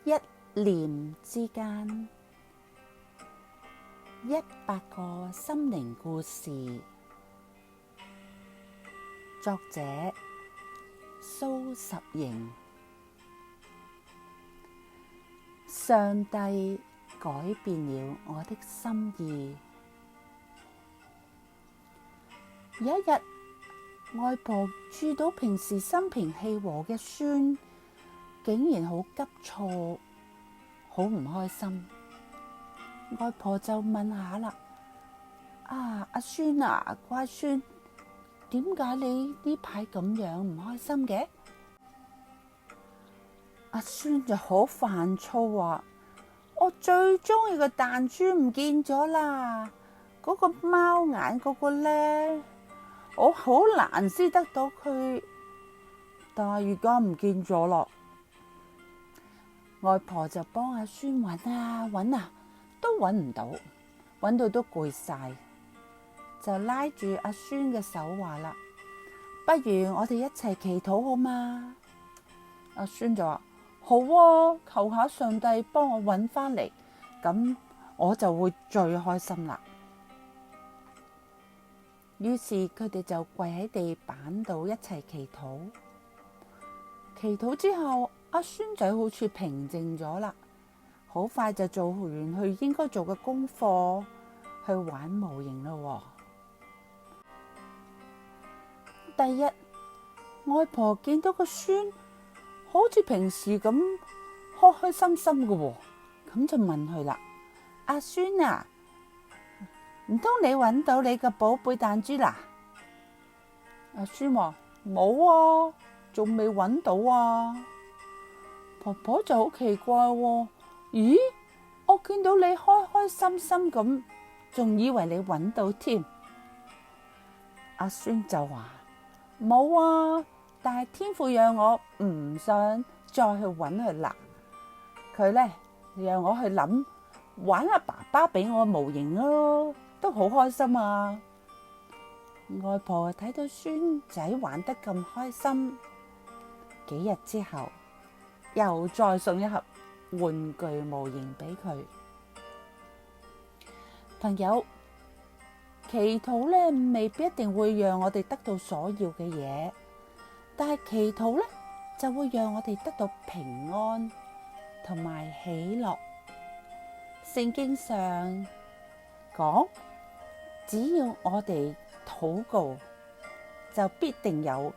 一念之間，100個心靈故事，作者蘇十瑩。上帝改變了我的心意。有一日，外婆注到平時心平氣和嘅孫，竟然好急躁，好唔開心。外婆就問下啦：阿孫啊，乖孫，點解你呢排咁樣唔開心嘅？阿孫就好煩躁話：我最中意嘅彈珠唔見咗啦，嗰個貓眼嗰個咧，我好難先得到佢，但係而家唔見咗咯。外婆就幫阿孫揾啊揾啊，都揾唔到，揾到都攰晒，就拉住阿孫嘅手話啦：不如我哋一齊祈禱好嗎？阿孫就話：好啊，求下上帝幫我揾返嚟，咁我就會最開心啦。於是佢哋就跪喺地板度一齊祈禱。祈禱之後，阿孫仔好似平靜咗啦，好快就做完佢應該做嘅功課，去玩模型咯。第一，外婆見到個孫好似平時咁開開心心嘅，咁就問佢啦：阿孫啊，唔通你揾到你個寶貝彈珠啦？阿孫話：冇啊，仲未揾到啊。婆婆就好奇怪喎，咦？我見到你開開心心咁，仲以為你揾到添。阿孫就話：冇啊，但係天父讓我唔想再去揾佢啦。佢咧讓我去諗玩下爸爸俾我模型咯，都好開心啊。外婆睇到孫仔玩得咁開心，幾日之後又再送一盒玩具模型俾佢。朋友，祈禱咧未必一定會讓我哋得到所要嘅嘢，但係祈禱咧就會讓我哋得到平安同埋喜樂。聖經上講，只要我哋禱告，就必定有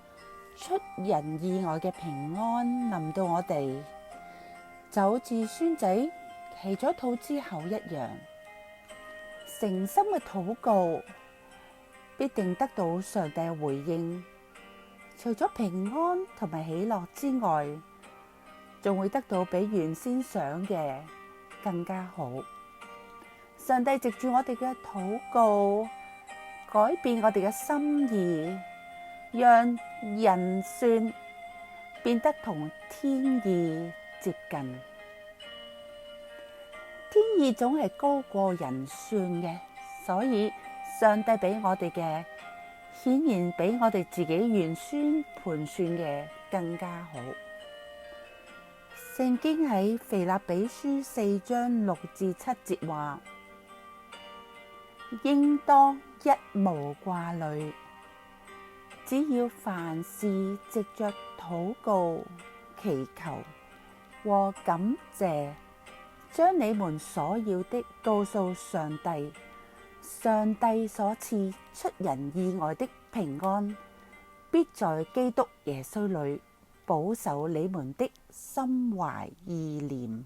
出人意外嘅平安臨到我哋，就好似孫仔祈咗禱之後一樣。誠心嘅禱告必定得到上帝嘅回應，除咗平安同埋喜樂之外，仲會得到比原先想嘅更加好。上帝藉住我哋嘅禱告，改變我哋嘅心意，讓人算變得同天意接近。天意總係高過人算嘅，所以上帝俾我哋嘅，顯然比我哋自己原先盤算嘅更加好。聖經喺腓立比書4章6至7節話：應當一無掛慮，只要凡事藉着禱告、祈求和感謝，將你們所要的告訴上帝，上帝所賜出人意外的平安，必在基督耶穌裏保守你們的心懷意念。